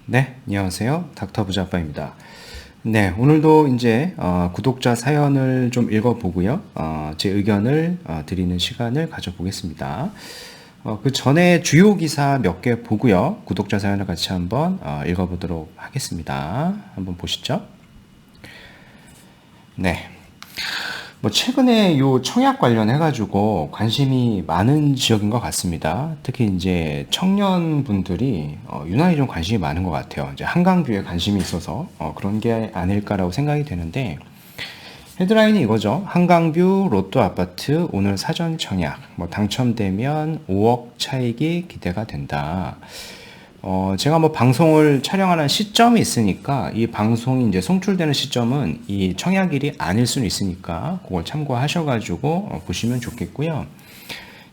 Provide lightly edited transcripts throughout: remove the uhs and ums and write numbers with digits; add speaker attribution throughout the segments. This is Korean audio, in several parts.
Speaker 1: 네, 안녕하세요. 닥터 부자빠입니다. 네, 오늘도 이제 구독자 사연을 좀 읽어보고요. 제 의견을 드리는 시간을 가져보겠습니다. 그 전에 주요 기사 몇 개 보고요. 구독자 사연을 같이 한번 읽어보도록 하겠습니다. 한번 보시죠. 네. 뭐 최근에 요 청약 관련해가지고 관심이 많은 지역인 것 같습니다. 특히 이제 청년분들이 유난히 좀 관심이 많은 것 같아요. 이제 한강뷰에 관심이 있어서 그런 게 아닐까라고 생각이 되는데 헤드라인이 이거죠. 한강뷰 로또 아파트 오늘 사전 청약. 뭐 당첨되면 5억 차익이 기대가 된다. 제가 뭐 방송을 촬영하는 시점이 있으니까 이 방송이 이제 송출되는 시점은 이 청약일이 아닐 수는 있으니까 그걸 참고하셔가지고 보시면 좋겠고요.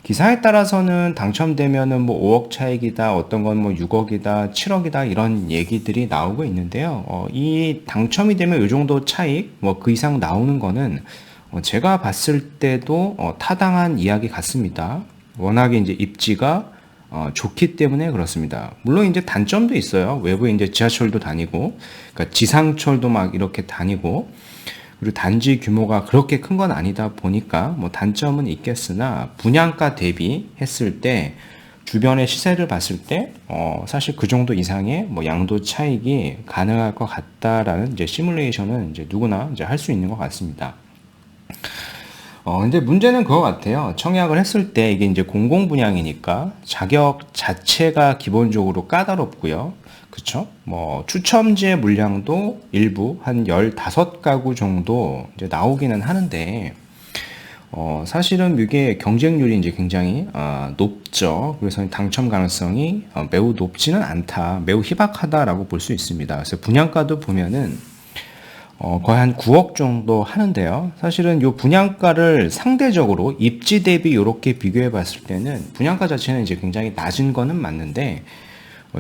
Speaker 1: 기사에 따라서는 당첨되면은 뭐 5억 차익이다, 어떤 건 뭐 6억이다, 7억이다 이런 얘기들이 나오고 있는데요. 이 당첨이 되면 이 정도 차익, 뭐 그 이상 나오는 거는 제가 봤을 때도 타당한 이야기 같습니다. 워낙에 이제 입지가 좋기 때문에 그렇습니다. 물론 이제 단점도 있어요. 외부에 이제 지하철도 다니고, 그러니까 지상철도 막 이렇게 다니고, 그리고 단지 규모가 그렇게 큰 건 아니다 보니까 뭐 단점은 있겠으나 분양가 대비했을 때 주변의 시세를 봤을 때 사실 그 정도 이상의 뭐 양도 차익이 가능할 것 같다라는 이제 시뮬레이션은 이제 누구나 이제 할 수 있는 것 같습니다. 근데 문제는 그거 같아요. 청약을 했을 때 이게 이제 공공분양이니까 자격 자체가 기본적으로 까다롭고요. 그쵸? 뭐, 추첨지의 물량도 일부 한 15가구 정도 이제 나오기는 하는데, 사실은 이게 경쟁률이 이제 굉장히 높죠. 그래서 당첨 가능성이 매우 높지는 않다. 매우 희박하다라고 볼 수 있습니다. 그래서 분양가도 보면은 거의 한 9억 정도 하는데요. 사실은 이 분양가를 상대적으로 입지 대비 이렇게 비교해 봤을 때는 분양가 자체는 이제 굉장히 낮은 거는 맞는데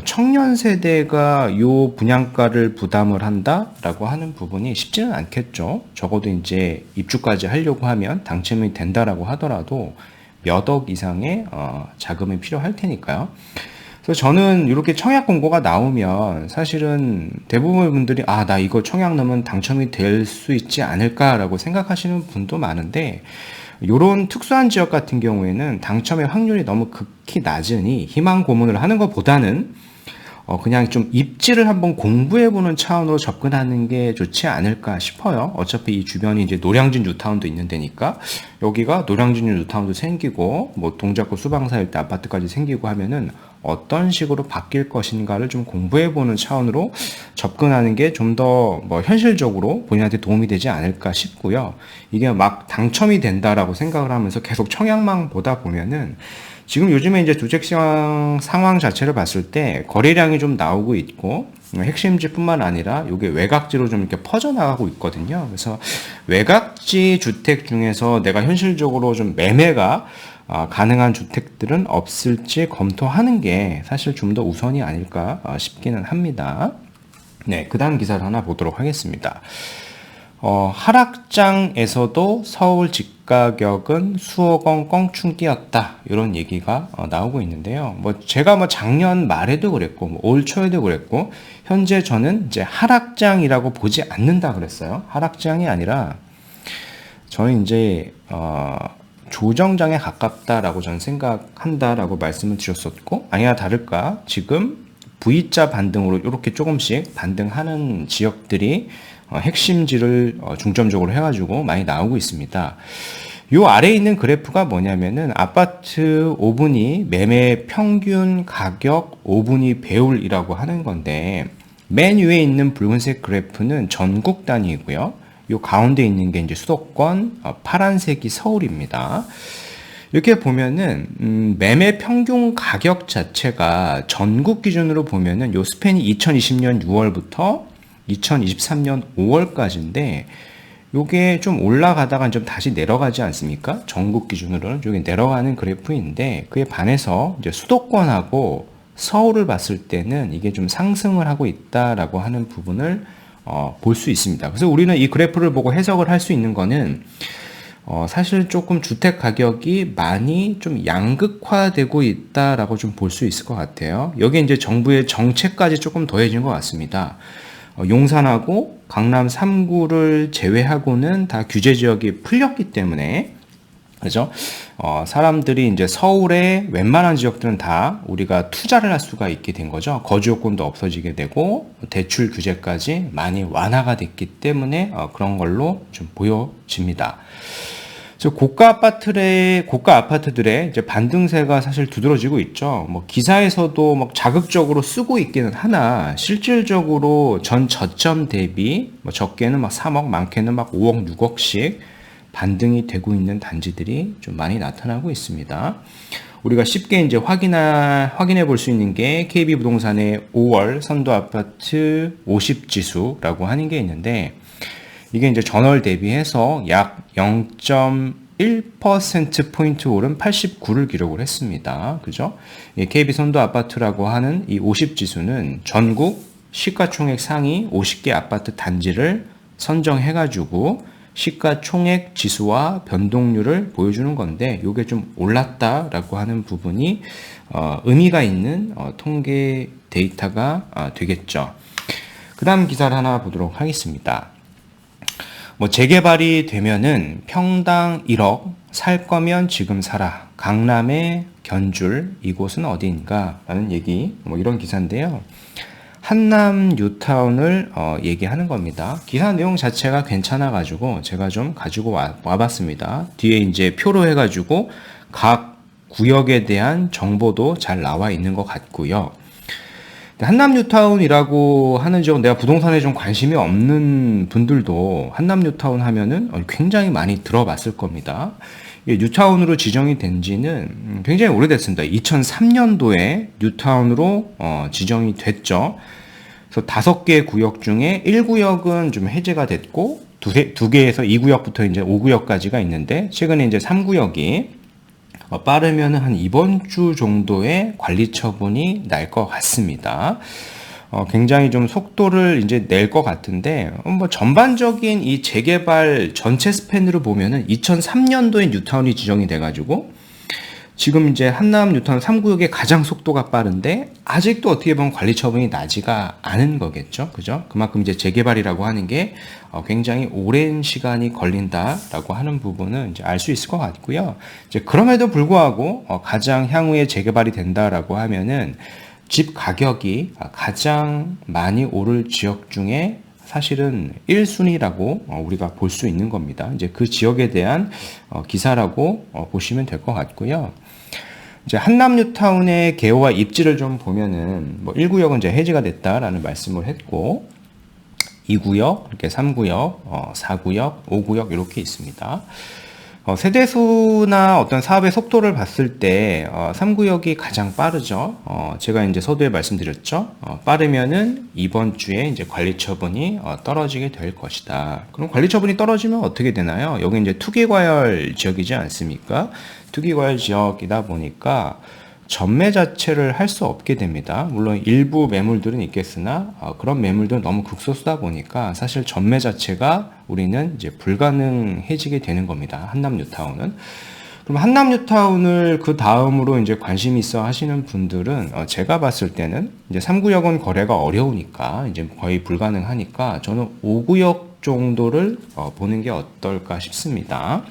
Speaker 1: 청년 세대가 이 분양가를 부담을 한다라고 하는 부분이 쉽지는 않겠죠. 적어도 이제 입주까지 하려고 하면 당첨이 된다라고 하더라도 몇 억 이상의 자금이 필요할 테니까요. 그래서 저는 이렇게 청약 공고가 나오면 사실은 대부분의 분들이 나 이거 청약 넣으면 당첨이 될 수 있지 않을까라고 생각하시는 분도 많은데 이런 특수한 지역 같은 경우에는 당첨의 확률이 너무 극히 낮으니 희망 고문을 하는 것보다는 그냥 좀 입지를 한번 공부해보는 차원으로 접근하는 게 좋지 않을까 싶어요. 어차피 이 주변이 이제 노량진 뉴타운도 있는 데니까 여기가 노량진 뉴타운도 생기고 뭐 동작구 수방사일 때 아파트까지 생기고 하면은 어떤 식으로 바뀔 것인가를 좀 공부해보는 차원으로 접근하는 게 좀 더 뭐 현실적으로 본인한테 도움이 되지 않을까 싶고요. 이게 막 당첨이 된다라고 생각을 하면서 계속 청약만 보다 보면은 지금 요즘에 이제 주택시장 상황 자체를 봤을 때 거래량이 좀 나오고 있고 핵심지뿐만 아니라 이게 외곽지로 좀 이렇게 퍼져나가고 있거든요. 그래서 외곽지 주택 중에서 내가 현실적으로 좀 매매가 가능한 주택들은 없을지 검토하는 게 사실 좀 더 우선이 아닐까 싶기는 합니다. 네, 그 다음 기사를 하나 보도록 하겠습니다. 하락장에서도 서울 집가격은 수억 원 껑충 뛰었다. 이런 얘기가 나오고 있는데요. 뭐 제가 뭐 작년 말에도 그랬고 뭐 올 초에도 그랬고 현재 저는 이제 하락장이라고 보지 않는다 그랬어요. 하락장이 아니라 저는 이제 조정장에 가깝다라고 저는 생각한다라고 말씀을 드렸었고 아니나 다를까 지금 V자 반등으로 이렇게 조금씩 반등하는 지역들이 핵심지를 중점적으로 해가지고 많이 나오고 있습니다. 요 아래에 있는 그래프가 뭐냐면은 아파트 5분위 매매 평균 가격 5분위 배율이라고 하는 건데 맨 위에 있는 붉은색 그래프는 전국 단위이고요. 요 가운데 있는 게 이제 수도권, 파란색이 서울입니다. 이렇게 보면은 매매 평균 가격 자체가 전국 기준으로 보면은 요 스팬이 2020년 6월부터 2023년 5월까지인데 요게 좀 올라가다가 좀 다시 내려가지 않습니까? 전국 기준으로는 요게 내려가는 그래프인데 그에 반해서 이제 수도권하고 서울을 봤을 때는 이게 좀 상승을 하고 있다라고 하는 부분을 볼 수 있습니다. 그래서 우리는 이 그래프를 보고 해석을 할 수 있는 거는 사실 조금 주택 가격이 많이 좀 양극화되고 있다라고 좀 볼 수 있을 것 같아요. 여기에 이제 정부의 정책까지 조금 더해진 것 같습니다. 용산하고 강남 3구를 제외하고는 다 규제 지역이 풀렸기 때문에, 그죠? 사람들이 이제 서울의 웬만한 지역들은 다 우리가 투자를 할 수가 있게 된 거죠. 거주 요건도 없어지게 되고 대출 규제까지 많이 완화가 됐기 때문에 그런 걸로 좀 보여집니다. 고가 아파트들의 이제 반등세가 사실 두드러지고 있죠. 뭐 기사에서도 막 자극적으로 쓰고 있기는 하나, 실질적으로 전 저점 대비 뭐 적게는 막 3억, 많게는 막 5억, 6억씩 반등이 되고 있는 단지들이 좀 많이 나타나고 있습니다. 우리가 쉽게 이제 확인해 볼 수 있는 게 KB부동산의 5월 선도 아파트 50지수라고 하는 게 있는데, 이게 이제 전월 대비해서 약 0.1%포인트 오른 89를 기록을 했습니다. 그죠? KB 선도 아파트라고 하는 이 50지수는 전국 시가총액 상위 50개 아파트 단지를 선정해가지고 시가총액 지수와 변동률을 보여주는 건데, 이게 좀 올랐다라고 하는 부분이 의미가 있는 통계 데이터가 되겠죠. 그 다음 기사를 하나 보도록 하겠습니다. 뭐 재개발이 되면은 평당 1억, 살 거면 지금 사라. 강남의 견줄, 이곳은 어디인가? 라는 얘기, 뭐 이런 기사인데요. 한남 뉴타운을 얘기하는 겁니다. 기사 내용 자체가 괜찮아가지고 제가 좀 가지고 와봤습니다. 뒤에 이제 표로 해가지고 각 구역에 대한 정보도 잘 나와 있는 것 같고요. 한남 뉴타운이라고 하는 지역, 내가 부동산에 좀 관심이 없는 분들도 한남 뉴타운 하면은 굉장히 많이 들어봤을 겁니다. 뉴타운으로 지정이 된 지는 굉장히 오래됐습니다. 2003년도에 뉴타운으로 지정이 됐죠. 그래서 5개 구역 중에 1구역은 좀 해제가 됐고, 2개에서 2구역부터 이제 5구역까지가 있는데, 최근에 이제 3구역이 빠르면 한 이번 주 정도의 관리 처분이 날 것 같습니다. 굉장히 좀 속도를 이제 낼 것 같은데, 뭐 전반적인 이 재개발 전체 스팬으로 보면은 2003년도에 뉴타운이 지정이 돼가지고 지금 이제 한남 뉴타운 3구역의 가장 속도가 빠른데, 아직도 어떻게 보면 관리 처분이 나지가 않은 거겠죠. 그죠? 그만큼 이제 재개발이라고 하는 게 굉장히 오랜 시간이 걸린다라고 하는 부분은 이제 알 수 있을 것 같고요. 이제 그럼에도 불구하고 가장 향후에 재개발이 된다라고 하면은 집 가격이 가장 많이 오를 지역 중에 사실은 1순위라고 우리가 볼 수 있는 겁니다. 이제 그 지역에 대한 기사라고 보시면 될 것 같고요. 이제 한남 뉴타운의 개요와 입지를 좀 보면은 뭐 1구역은 이제 해지가 됐다라는 말씀을 했고, 2구역, 이렇게 3구역, 4구역, 5구역 이렇게 있습니다. 세대수나 어떤 사업의 속도를 봤을 때 3구역이 가장 빠르죠. 제가 이제 서두에 말씀드렸죠. 빠르면은 이번 주에 이제 관리 처분이 떨어지게 될 것이다. 그럼 관리 처분이 떨어지면 어떻게 되나요? 여기 이제 투기과열 지역이지 않습니까? 투기과열 지역이다 보니까 전매 자체를 할 수 없게 됩니다. 물론 일부 매물들은 있겠으나 그런 매물들은 너무 극소수다 보니까 사실 전매 자체가 우리는 이제 불가능해지게 되는 겁니다. 한남 뉴타운은. 그럼 한남 뉴타운을 그 다음으로 이제 관심 있어 하시는 분들은 제가 봤을 때는 이제 3구역은 거래가 어려우니까 이제 거의 불가능하니까 저는 5구역 정도를 보는 게 어떨까 싶습니다.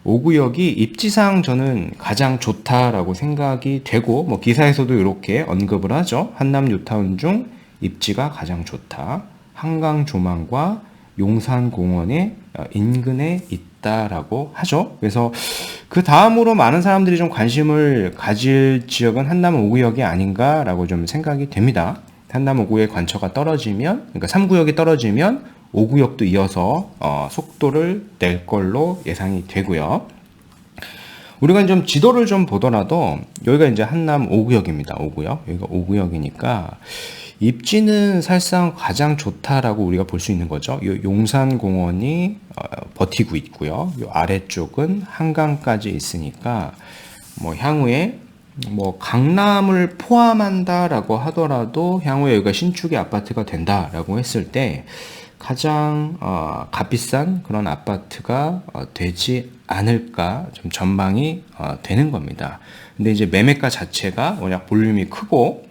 Speaker 1: 5구역이 입지상 저는 가장 좋다라고 생각이 되고, 뭐 기사에서도 이렇게 언급을 하죠. 한남 뉴타운 중 입지가 가장 좋다. 한강 조망과 용산공원의 인근에 있다라고 하죠. 그래서 그 다음으로 많은 사람들이 좀 관심을 가질 지역은 한남 5구역이 아닌가라고 좀 생각이 됩니다. 한남 5구역의 관처가 떨어지면, 그러니까 3구역이 떨어지면 5구역도 이어서 속도를 낼 걸로 예상이 되고요. 우리가 좀 지도를 좀 보더라도 여기가 이제 한남 5구역입니다. 5구역. 여기가 5구역이니까 입지는 사실상 가장 좋다라고 우리가 볼 수 있는 거죠. 이 용산공원이 버티고 있고요. 이 아래쪽은 한강까지 있으니까 뭐 향후에 뭐 강남을 포함한다라고 하더라도 향후에 여기가 신축의 아파트가 된다라고 했을 때 가장 값비싼 그런 아파트가 되지 않을까 좀 전망이 되는 겁니다. 근데 이제 매매가 자체가 워낙 볼륨이 크고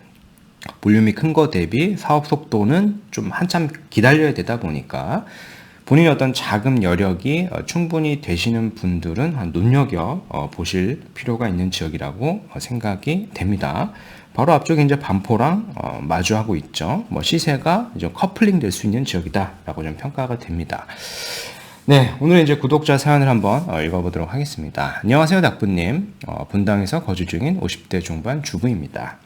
Speaker 1: 볼륨이 큰 거 대비 사업 속도는 좀 한참 기다려야 되다 보니까 본인의 어떤 자금 여력이 충분히 되시는 분들은 눈여겨 보실 필요가 있는 지역이라고 생각이 됩니다. 바로 앞쪽에 이제 반포랑 마주하고 있죠. 뭐 시세가 이제 커플링 될 수 있는 지역이다라고 좀 평가가 됩니다. 네, 오늘 이제 구독자 사연을 한번 읽어보도록 하겠습니다. 안녕하세요, 닥부님. 분당에서 거주 중인 50대 중반 주부입니다.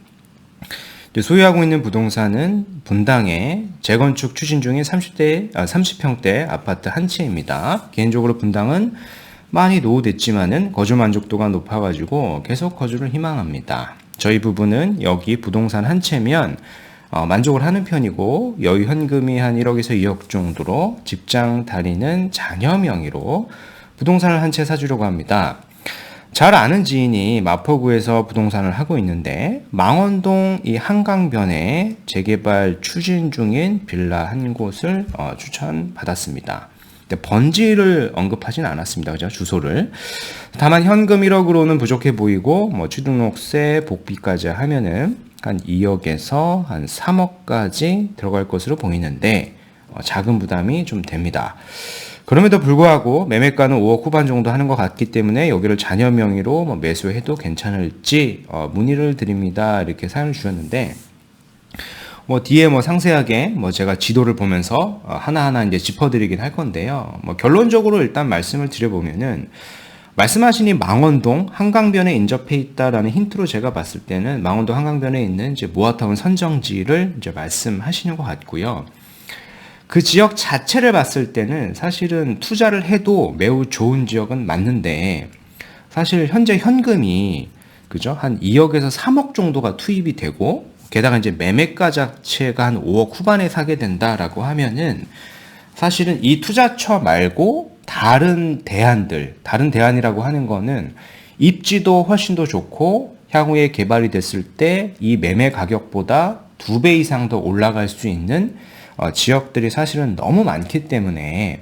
Speaker 1: 소유하고 있는 부동산은 분당에 재건축 추진 중인 30평대 아파트 한 채입니다. 개인적으로 분당은 많이 노후됐지만은 거주 만족도가 높아가지고 계속 거주를 희망합니다. 저희 부부는 여기 부동산 한 채면 만족을 하는 편이고 여유 현금이 한 1억에서 2억 정도로 직장 다니는 자녀 명의로 부동산을 한 채 사주려고 합니다. 잘 아는 지인이 마포구에서 부동산을 하고 있는데 망원동 이 한강변에 재개발 추진 중인 빌라 한 곳을 추천받았습니다. 근데 번지를 언급하진 않았습니다. 그죠? 주소를. 다만 현금 1억으로는 부족해 보이고 뭐 취등록세, 복비까지 하면은 한 2억에서 한 3억까지 들어갈 것으로 보이는데 자금 부담이 좀 됩니다. 그럼에도 불구하고 매매가는 5억 후반 정도 하는 것 같기 때문에 여기를 자녀 명의로 매수해도 괜찮을지 문의를 드립니다. 이렇게 사연을 주셨는데 뒤에 상세하게 제가 지도를 보면서 하나하나 이제 짚어드리긴 할 건데요. 결론적으로 일단 말씀을 드려보면은 말씀하신 이 망원동 한강변에 인접해 있다라는 힌트로 제가 봤을 때는 망원동 한강변에 있는 이제 모아타운 선정지를 이제 말씀하시는 것 같고요. 그 지역 자체를 봤을 때는 사실은 투자를 해도 매우 좋은 지역은 맞는데 사실 현재 현금이 그죠? 한 2억에서 3억 정도가 투입이 되고 게다가 이제 매매가 자체가 한 5억 후반에 사게 된다라고 하면은 사실은 이 투자처 말고 다른 대안이라고 하는 거는 입지도 훨씬 더 좋고 향후에 개발이 됐을 때 이 매매 가격보다 2배 이상 더 올라갈 수 있는 지역들이 사실은 너무 많기 때문에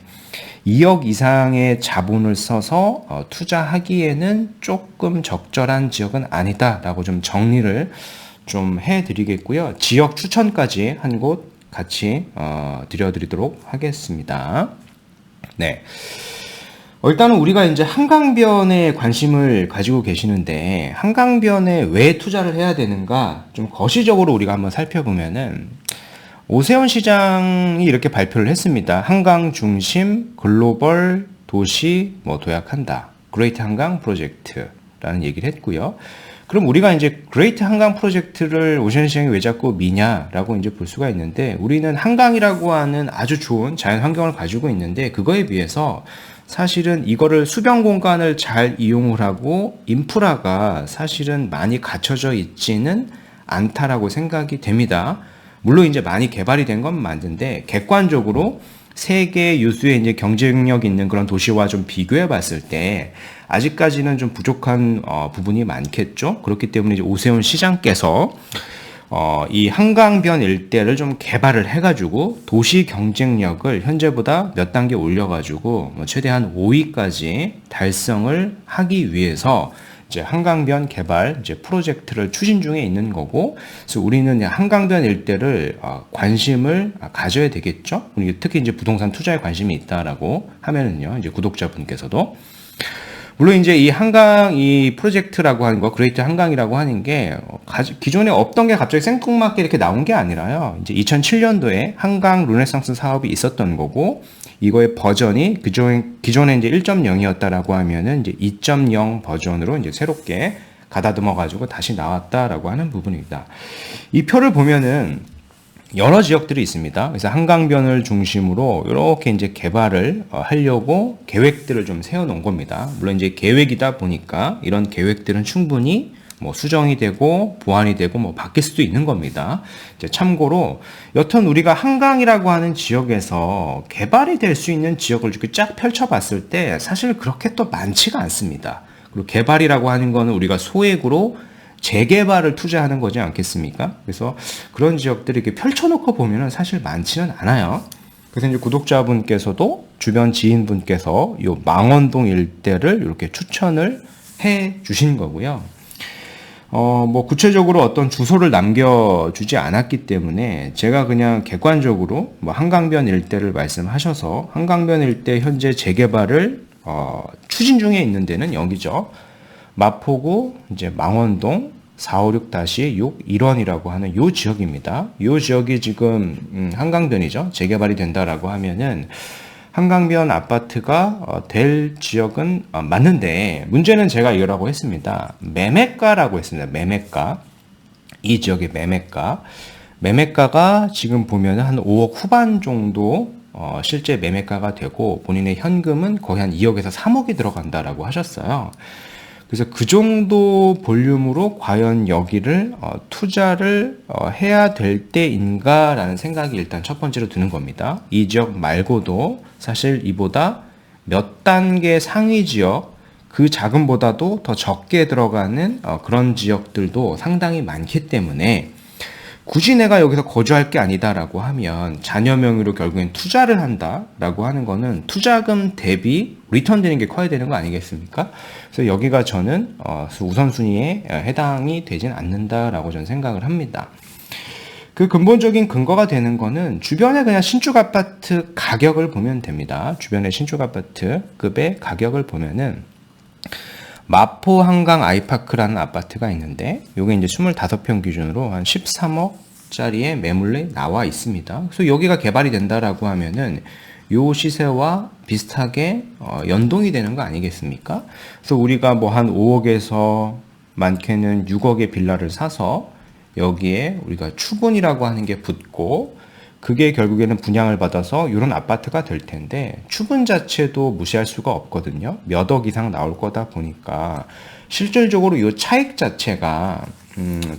Speaker 1: 2억 이상의 자본을 써서 투자하기에는 조금 적절한 지역은 아니다라고 좀 정리를 좀 해드리겠고요. 지역 추천까지 한 곳 같이 드려드리도록 하겠습니다. 네. 일단은 우리가 이제 한강변에 관심을 가지고 계시는데 한강변에 왜 투자를 해야 되는가 좀 거시적으로 우리가 한번 살펴보면은 오세훈 시장이 이렇게 발표를 했습니다. 한강 중심 글로벌 도시 도약한다. 그레이트 한강 프로젝트라는 얘기를 했고요. 그럼 우리가 이제 그레이트 한강 프로젝트를 오세훈 시장이 왜 자꾸 미냐라고 이제 볼 수가 있는데 우리는 한강이라고 하는 아주 좋은 자연 환경을 가지고 있는데 그거에 비해서 사실은 이거를 수변 공간을 잘 이용을 하고 인프라가 사실은 많이 갖춰져 있지는 않다라고 생각이 됩니다. 물론 이제 많이 개발이 된 건 맞는데 객관적으로 세계 유수의 이제 경쟁력 있는 그런 도시와 좀 비교해 봤을 때 아직까지는 좀 부족한 부분이 많겠죠. 그렇기 때문에 이제 오세훈 시장께서 이 한강변 일대를 좀 개발을 해가지고 도시 경쟁력을 현재보다 몇 단계 올려가지고 최대한 5위까지 달성을 하기 위해서 이제 한강변 개발 이제 프로젝트를 추진 중에 있는 거고, 그래서 우리는 한강변 일대를 관심을 가져야 되겠죠. 특히 이제 부동산 투자에 관심이 있다라고 하면은요, 이제 구독자분께서도 물론 이제 이 한강 이 프로젝트라고 하는 거, 그레이트 한강이라고 하는 게 기존에 없던 게 갑자기 생뚱맞게 이렇게 나온 게 아니라요. 이제 2007년도에 한강 르네상스 사업이 있었던 거고, 이거의 버전이 기존에 이제 1.0이었다라고 하면은 이제 2.0 버전으로 이제 새롭게 가다듬어 가지고 다시 나왔다라고 하는 부분입니다. 이 표를 보면은 여러 지역들이 있습니다. 그래서 한강변을 중심으로 이렇게 이제 개발을 하려고 계획들을 좀 세워놓은 겁니다. 물론 이제 계획이다 보니까 이런 계획들은 충분히 수정이 되고 보완이 되고 바뀔 수도 있는 겁니다. 이제 참고로 여튼 우리가 한강이라고 하는 지역에서 개발이 될 수 있는 지역을 이렇게 쫙 펼쳐봤을 때 사실 그렇게 또 많지가 않습니다. 그리고 개발이라고 하는 거는 우리가 소액으로 재개발을 투자하는 거지 않겠습니까? 그래서 그런 지역들을 이렇게 펼쳐놓고 보면은 사실 많지는 않아요. 그래서 이제 구독자분께서도 주변 지인분께서 요 망원동 일대를 이렇게 추천을 해 주신 거고요. 뭐 구체적으로 어떤 주소를 남겨주지 않았기 때문에 제가 그냥 객관적으로 뭐 한강변 일대를 말씀하셔서 한강변 일대 현재 재개발을 추진 중에 있는 데는 여기죠. 마포구 이제 망원동 456-6 1원이라고 하는 요 지역입니다. 요 지역이 지금 한강변이죠. 재개발이 된다라고 하면은 한강변 아파트가 될 지역은 맞는데 문제는 제가 이거라고 했습니다. 매매가라고 했습니다. 매매가. 이 지역의 매매가. 매매가가 지금 보면 한 5억 후반 정도 실제 매매가가 되고 본인의 현금은 거의 한 2억에서 3억이 들어간다라고 하셨어요. 그래서 그 정도 볼륨으로 과연 여기를 투자를 해야 될 때인가라는 생각이 일단 첫 번째로 드는 겁니다. 이 지역 말고도 사실 이보다 몇 단계 상위 지역, 그 자금보다도 더 적게 들어가는 그런 지역들도 상당히 많기 때문에 굳이 내가 여기서 거주할 게 아니다라고 하면 자녀 명의로 결국엔 투자를 한다라고 하는 거는 투자금 대비 리턴 되는 게 커야 되는 거 아니겠습니까? 그래서 여기가 저는 우선순위에 해당이 되진 않는다라고 저는 생각을 합니다. 그 근본적인 근거가 되는 거는 주변에 그냥 신축 아파트 가격을 보면 됩니다. 주변의 신축 아파트급의 가격을 보면은 마포 한강 아이파크라는 아파트가 있는데 요게 이제 25평 기준으로 한 13억짜리의 매물이 나와 있습니다. 그래서 여기가 개발이 된다라고 하면은 요 시세와 비슷하게 연동이 되는 거 아니겠습니까? 그래서 우리가 뭐 한 5억에서 많게는 6억의 빌라를 사서 여기에 우리가 추분이라고 하는 게 붙고 그게 결국에는 분양을 받아서 이런 아파트가 될 텐데 추분 자체도 무시할 수가 없거든요. 몇 억 이상 나올 거다 보니까 실질적으로 이 차익 자체가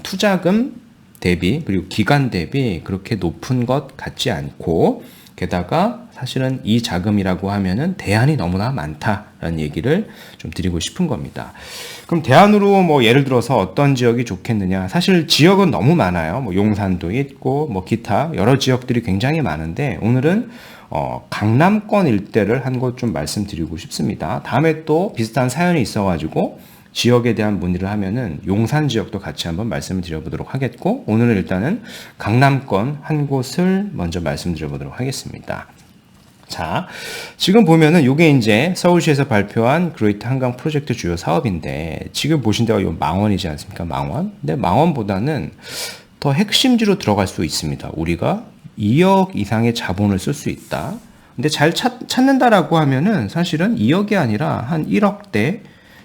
Speaker 1: 투자금 대비 그리고 기간 대비 그렇게 높은 것 같지 않고 게다가 사실은 이 자금이라고 하면은 대안이 너무나 많다라는 얘기를 좀 드리고 싶은 겁니다. 그럼 대안으로 뭐 예를 들어서 어떤 지역이 좋겠느냐? 사실 지역은 너무 많아요. 뭐 용산도 있고 뭐 기타 여러 지역들이 굉장히 많은데 오늘은 강남권 일대를 한 곳 좀 말씀드리고 싶습니다. 다음에 또 비슷한 사연이 있어가지고 지역에 대한 문의를 하면은 용산 지역도 같이 한번 말씀을 드려보도록 하겠고 오늘은 일단은 강남권 한 곳을 먼저 말씀드려보도록 하겠습니다. 자, 지금 보면은 요게 이제 서울시에서 발표한 그레이트 한강 프로젝트 주요 사업인데 지금 보신 데가 요 망원이지 않습니까? 망원. 근데 망원보다는 더 핵심지로 들어갈 수 있습니다. 우리가 2억 이상의 자본을 쓸 수 있다. 근데 잘 찾는다라고 하면은 사실은 2억이 아니라 한 1억대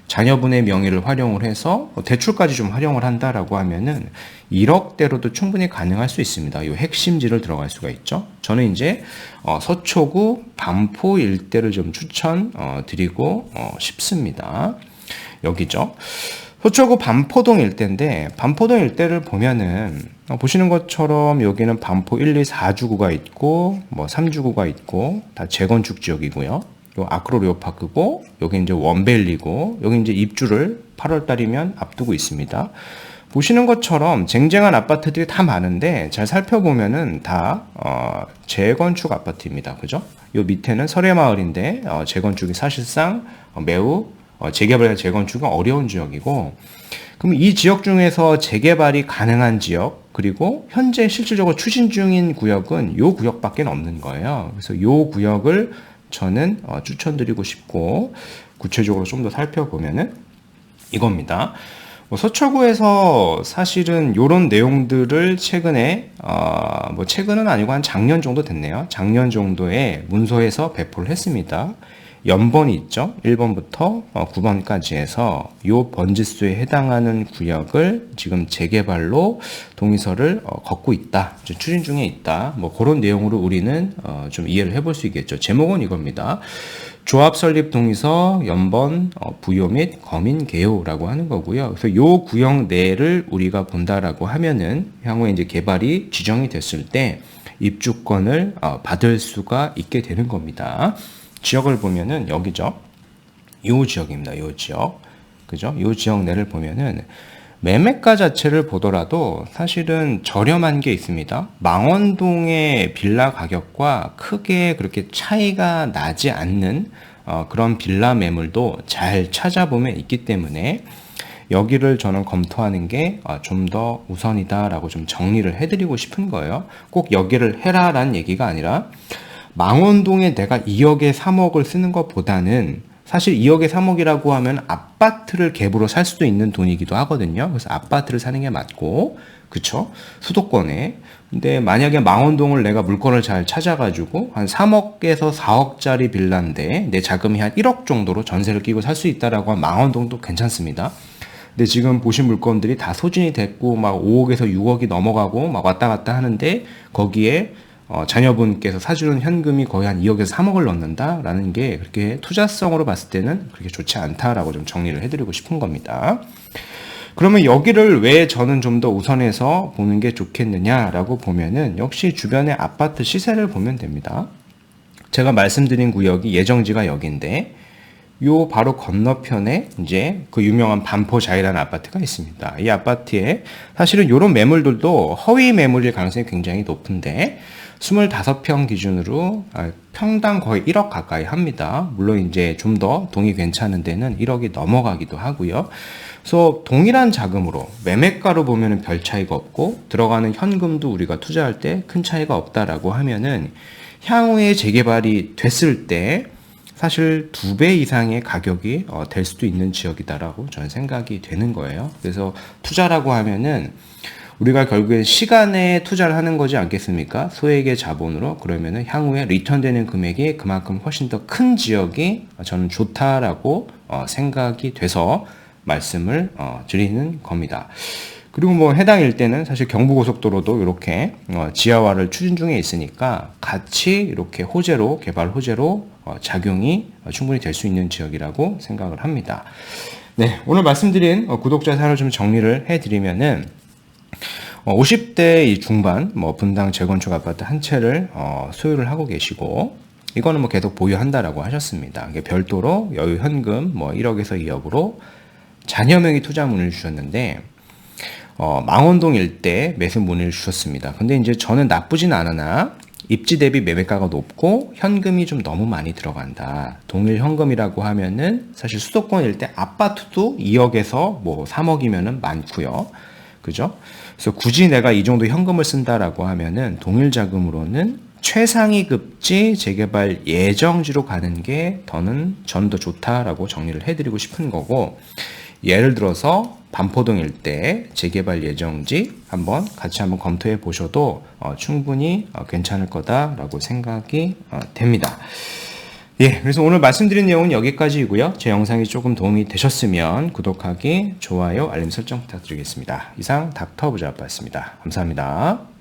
Speaker 1: 자녀분의 명의를 활용을 해서 대출까지 좀 활용을 한다라고 하면은 1억대로도 충분히 가능할 수 있습니다. 이 핵심지를 들어갈 수가 있죠. 저는 이제 서초구 반포 일대를 좀 추천 드리고 싶습니다. 여기죠. 서초구 반포동 일대인데 반포동 일대를 보면은 보시는 것처럼 여기는 반포 1, 2, 4주구가 있고 뭐 3주구가 있고 다 재건축 지역이고요. 요 아크로 레오파크고 여기 이제 원밸리고 여기 이제 입주를 8월 달이면 앞두고 있습니다. 보시는 것처럼 쟁쟁한 아파트들이 다 많은데 잘 살펴보면은 다 재건축 아파트입니다. 그죠? 요 밑에는 설해마을인데 재건축이 사실상 매우 재개발이나 재건축은 어려운 지역이고 그럼 이 지역 중에서 재개발이 가능한 지역 그리고 현재 실질적으로 추진 중인 구역은 요 구역밖에 없는 거예요. 그래서 요 구역을 저는 추천드리고 싶고 구체적으로 좀 더 살펴보면은 이겁니다. 서초구에서 사실은 이런 내용들을 최근에 뭐 최근은 아니고 한 작년 정도 됐네요. 작년 정도에 문서에서 배포를 했습니다. 연번이 있죠. 1번부터 9번까지 해서 요 번지수에 해당하는 구역을 지금 재개발로 동의서를 걷고 있다. 추진 중에 있다. 뭐 그런 내용으로 우리는 좀 이해를 해볼 수 있겠죠. 제목은 이겁니다. 조합 설립 동의서 연번 부요 및 검인 개요라고 하는 거고요. 그래서 요 구역 내를 우리가 본다라고 하면은 향후에 이제 개발이 지정이 됐을 때 입주권을 받을 수가 있게 되는 겁니다. 지역을 보면은 여기죠. 요 지역입니다. 요 지역. 그죠? 요 지역 내를 보면은 매매가 자체를 보더라도 사실은 저렴한 게 있습니다. 망원동의 빌라 가격과 크게 그렇게 차이가 나지 않는 그런 빌라 매물도 잘 찾아보면 있기 때문에 여기를 저는 검토하는 게 좀 더 우선이다라고 좀 정리를 해드리고 싶은 거예요. 꼭 여기를 해라라는 얘기가 아니라 망원동에 내가 2억에 3억을 쓰는 것보다는 사실 2억에 3억이라고 하면 아파트를 갭으로 살 수도 있는 돈이기도 하거든요. 그래서 아파트를 사는 게 맞고, 그쵸? 수도권에. 근데 만약에 망원동을 내가 물건을 잘 찾아가지고 한 3억에서 4억짜리 빌라인데 내 자금이 한 1억 정도로 전세를 끼고 살 수 있다라고 하면 망원동도 괜찮습니다. 근데 지금 보신 물건들이 다 소진이 됐고 막 5억에서 6억이 넘어가고 막 왔다 갔다 하는데 거기에 자녀분께서 사주는 현금이 거의 한 2억에서 3억을 넣는다라는 게 그렇게 투자성으로 봤을 때는 그렇게 좋지 않다라고 좀 정리를 해드리고 싶은 겁니다. 그러면 여기를 왜 저는 좀 더 우선해서 보는 게 좋겠느냐라고 보면은 역시 주변의 아파트 시세를 보면 됩니다. 제가 말씀드린 구역이 예정지가 여기인데 요 바로 건너편에 이제 그 유명한 반포자이라는 아파트가 있습니다. 이 아파트에 사실은 요런 매물들도 허위 매물일 가능성이 굉장히 높은데 25평 기준으로 평당 거의 1억 가까이 합니다. 물론 이제 좀 더 동이 괜찮은 데는 1억이 넘어가기도 하고요. 그래서 동일한 자금으로 매매가로 보면은 별 차이가 없고 들어가는 현금도 우리가 투자할 때 큰 차이가 없다라고 하면은 향후에 재개발이 됐을 때 사실 2배 이상의 가격이 될 수도 있는 지역이다라고 저는 생각이 되는 거예요. 그래서 투자라고 하면은 우리가 결국엔 시간에 투자를 하는 거지 않겠습니까? 소액의 자본으로. 그러면은 향후에 리턴되는 금액이 그만큼 훨씬 더 큰 지역이 저는 좋다라고 생각이 돼서 말씀을 드리는 겁니다. 그리고 뭐 해당 일대는 사실 경부고속도로도 이렇게 지하화를 추진 중에 있으니까 같이 이렇게 호재로 개발 호재로 작용이 충분히 될 수 있는 지역이라고 생각을 합니다. 네, 오늘 말씀드린 구독자 사연을 좀 정리를 해드리면은 50대 이 중반 분당 재건축 아파트 한 채를 소유를 하고 계시고 이거는 뭐 계속 보유한다라고 하셨습니다. 별도로 여유 현금 1억에서 2억으로 자녀 명의 투자 문의를 주셨는데 망원동 일대 매수 문의를 주셨습니다. 근데 이제 저는 나쁘진 않으나 입지 대비 매매가가 높고 현금이 좀 너무 많이 들어간다. 동일 현금이라고 하면은 사실 수도권 일대 아파트도 2억에서 3억이면은 많고요. 그죠? 그래서 굳이 내가 이 정도 현금을 쓴다라고 하면은 동일 자금으로는 최상위 급지 재개발 예정지로 가는 게 저는 더 좋다라고 정리를 해드리고 싶은 거고, 예를 들어서 반포동 일대 재개발 예정지 같이 한번 검토해 보셔도 충분히 괜찮을 거다라고 생각이 됩니다. 예, 그래서 오늘 말씀드린 내용은 여기까지이고요. 제 영상이 조금 도움이 되셨으면 구독하기, 좋아요, 알림 설정 부탁드리겠습니다. 이상 닥터 부자아빠였습니다. 감사합니다.